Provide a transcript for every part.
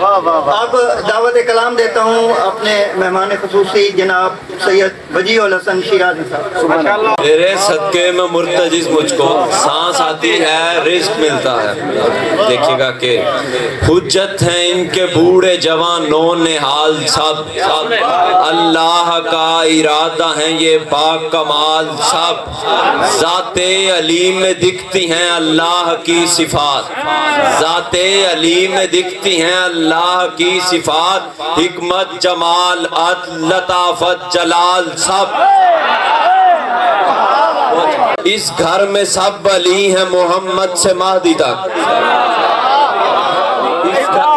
اب دعوت کلام دیتا ہوں اپنے مہمان خصوصی جناب سید وجیہ الحسن شیرازی صاحب۔ تیرے صدقے میں مرتجز مجھ کو سانس آتی ہے، رزق ملتا ہے۔ دیکھیے گا کہ حجت ہیں ان کے بوڑھے جوانوں نے حال سب، اللہ کا ارادہ ہیں یہ پاک کمال سب، ذات علی میں دکھتی ہیں اللہ کی صفات، ذات علی میں دکھتی ہیں اللہ کی صفات، حکمت جمال عدل لطافت جلال سب، اس گھر میں سب علی ہیں محمد سے مہدی تک،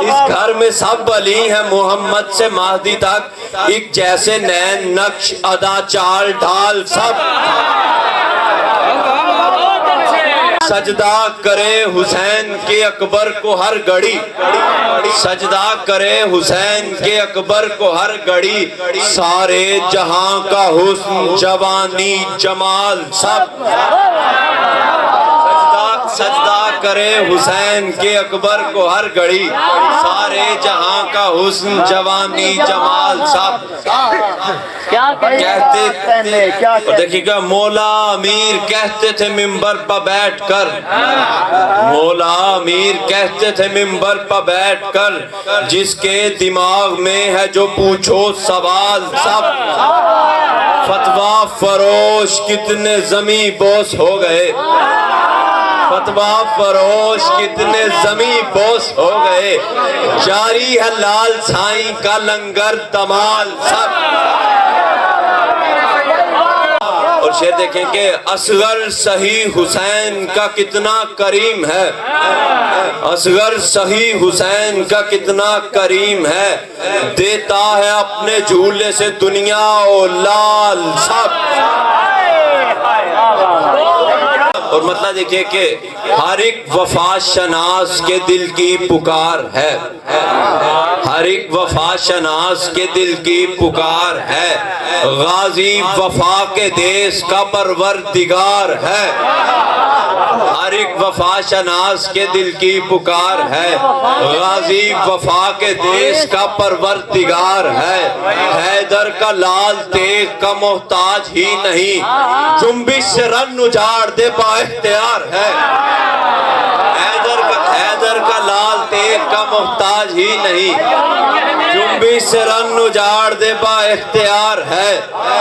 اس گھر میں سب علی ہیں محمد سے مہدی تک، ایک جیسے نین نقش ادا چال ڈھال سب، سجدہ کرے حسین کے اکبر کو ہر گھڑی، سجدہ کرے حسین کے اکبر کو ہر گھڑی، سارے جہاں کا حسن جوانی جمال سب، سجدہ کرے حسین کے اکبر کو ہر گھڑی، سارے جہاں کا حسن جوانی جمال سب، کہتے دیکھیے گا مولا امیر کہتے تھے منبر پر بیٹھ کر، مولا امیر کہتے تھے منبر پر بیٹھ کر، جس کے دماغ میں ہے جو پوچھو سوال سب، فتویٰ فروش کتنے زمیں بوس ہو گئے، فتویٰ فروش کتنے زمیں بوس ہو گئے، جاری ہے لال سائیں کا لنگر دمال سب، اور شعر دیکھیں کہ اصغر صحیح حسین کا کتنا کریم ہے، اصغر صحیح حسین کا کتنا کریم ہے، دیتا ہے اپنے جھولے سے دنیا و لال سب، اور مطلب دیکھیں کہ ہر ایک وفا شناس کے دل کی پکار ہے، ہر ایک وفا شناس کے دل کی پکار ہے، غازی وفا کے دیس کا پروردگار ہے، ہر ایک وفا شناس کے دل کی پکار ہے، غازی وفا کے دیس کا پروردگار ہے، حیدر کا لال تیغ کا محتاج ہی نہیں، جنبش سے رن اجاڑ دے با اختیار ہے، حیدر کا لال تیغ کا محتاج ہی نہیں، جنبش سے رن اجاڑ دے با اختیار ہے،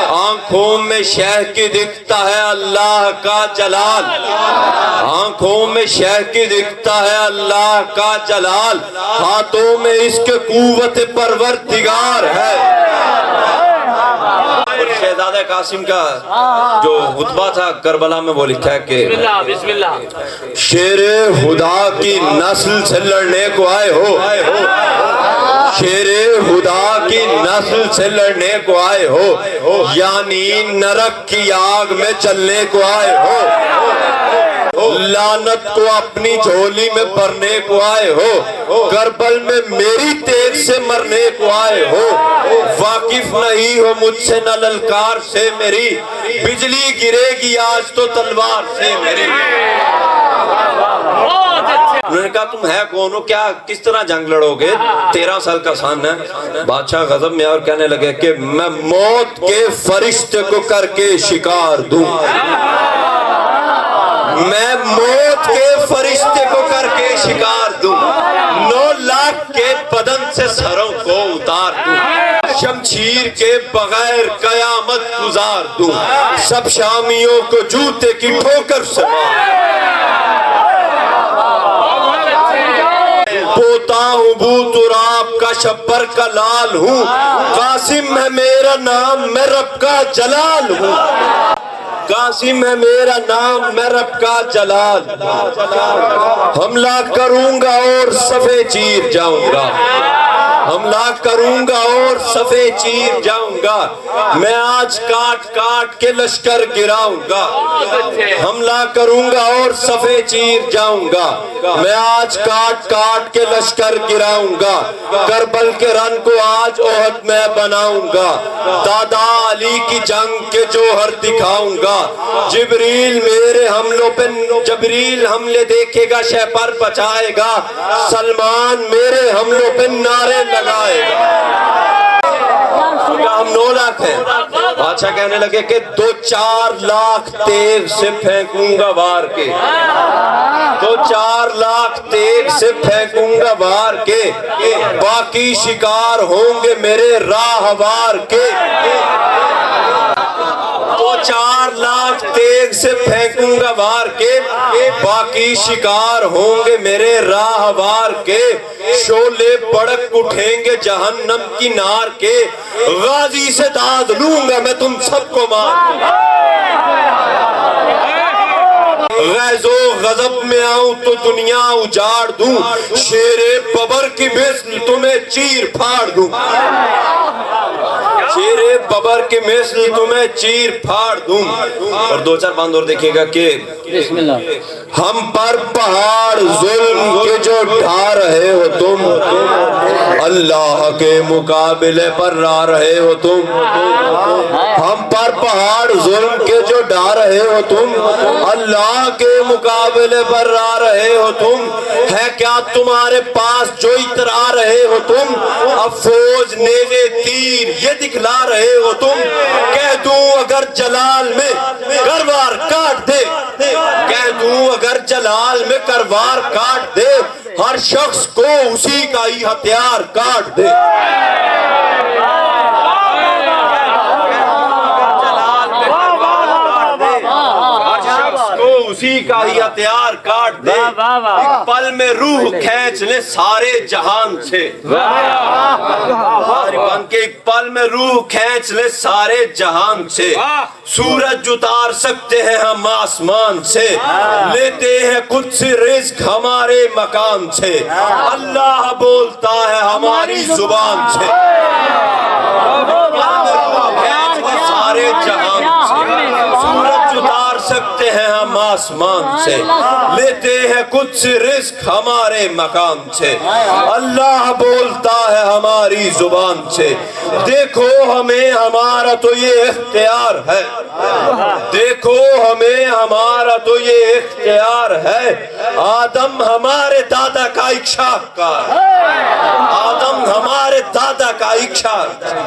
آنکھوں میں شہ کی دکھتا ہے اللہ کا جلال، آنکھوں میں شہ کی دکھتا ہے اللہ کا جلال، ہاتھوں میں اس کے قوت پروردگار ہے۔ شہزادہ قاسم کا جو خطبہ تھا کربلا میں وہ لکھا ہے کہ شیر خدا کی نسل سے لڑنے کو آئے ہو، شیر خدا کی نسل سے لڑنے کو آئے ہو، یعنی نرک کی آگ میں چلنے کو آئے ہو، لعنت کو اپنی جھولی میں بھرنے کو آئے ہو، کربل میں میری تیغ سے مرنے کو آئے ہو، واقف نہیں ہو مجھ سے نہ للکار سے میری، بجلی گرے گی آج تو تلوار سے میری۔ انہوں نے کہا تم ہے کون ہو، کیا کس طرح جنگ لڑو گے، 13 سال کا سن ہے۔ بادشاہ غضب میں اور کہنے لگے کہ میں موت کے فرشتے کو کر کے شکار دوں، میں موت کے فرشتے کو کر کے شکار دوں، 9 لاکھ کے بدن سے سروں کو اتار دوں، شمشیر کے بغیر قیامت گزار دوں، سب شامیوں کو جوتے کی ٹھوکر سے مار، پوتا ہوں بو تراب کا شبر کا لال ہوں، قاسم ہے میرا نام میں رب کا جلال ہوں، قاسم ہے میرا نام میں رب کا جلال، حملہ کروں گا اور صفے چیر جاؤں گا، حملہ کروں گا اور صفے چیر جاؤں گا، میں آج کاٹ کاٹ کے لشکر گراؤں گا، حملہ کروں گا اور صفے چیر جاؤں گا، میں آج کاٹ کاٹ کے لشکر گراؤں گا، کربل کے رن کو آج احد میں بناؤں گا، دادا علی کی جنگ کے جوہر دکھاؤں گا، جبریل میرے حملوں پہ جبریل حملے دیکھے گا شہ پر بچائے گا، سلمان میرے حملوں پہ نعرے لگائے گا۔ ہم 9 لاکھ ہیں، بادشاہ کہنے لگے کہ 2-4 لاکھ تیغ سے پھینکوں گا وار کے، 2-4 لاکھ تیغ سے پھینکوں گا وار کے، باقی شکار ہوں گے میرے راہوار کے، 2-4 لاکھ تیغ سے پھینکوں گا وار کے، باقی شکار ہوں گے میرے راہوار کے، شعلے بڑک اٹھیں گے جہنم کی نار کے، غازی سے داد لوں گا میں تم سب کو مار، غیظ و غضب میں آؤں تو دنیا اجاڑ دوں، شیر ببر کی مثل تمہیں چیر پھاڑ دوں، شیر ببر کی مثل تمہیں چیر پھاڑ دوں۔ اور 2-4 باند اور دیکھیے گا کہ بسم اللہ۔ ہم پر پہاڑ ظلم کے جو ڈھا رہے ہو تم، اللہ کے مقابلے پر را رہے ہو تم، ہم پر پہاڑ ظلم کے جو ڈھا رہے ہو تم، اللہ کے مقابلے پر را رہے ہو تم، ہے کیا تمہارے پاس جو اترا رہے ہو تم، اب فوج نیزے تیر یہ دکھلا رہے ہو تم، کہہ دوں اگر جلال میں کروار کاٹ دے، کہہ دوں اگر جلال میں کروار کاٹ دے، ہر شخص کو اسی کا ہی ہتھیار کاٹ دے، اسی کا ہی ہتھیار کاٹ دے، ایک پل میں روح کھینچ لے سارے جہان سے، ایک پل میں روح کھینچ لے سارے جہان سے، سورج اتار سکتے ہیں ہم آسمان سے، لیتے ہیں خود سے رزق ہمارے مکان سے، اللہ بولتا ہے ہماری زبان سے، سارے جہان سے، سورج اتار سکتے ہیں ہم آسمان سے، لیتے ہیں خود سے رزق ہمارے مقام سے، اللہ بولتا ہے ہماری زبان سے، دیکھو ہمیں ہمارا تو یہ اختیار ہے، دیکھو ہمیں ہمارا تو یہ اختیار ہے، آدم ہمارے دادا کا ایک شاہکار، آدم ہمارے دادا کا ایک شاہکار،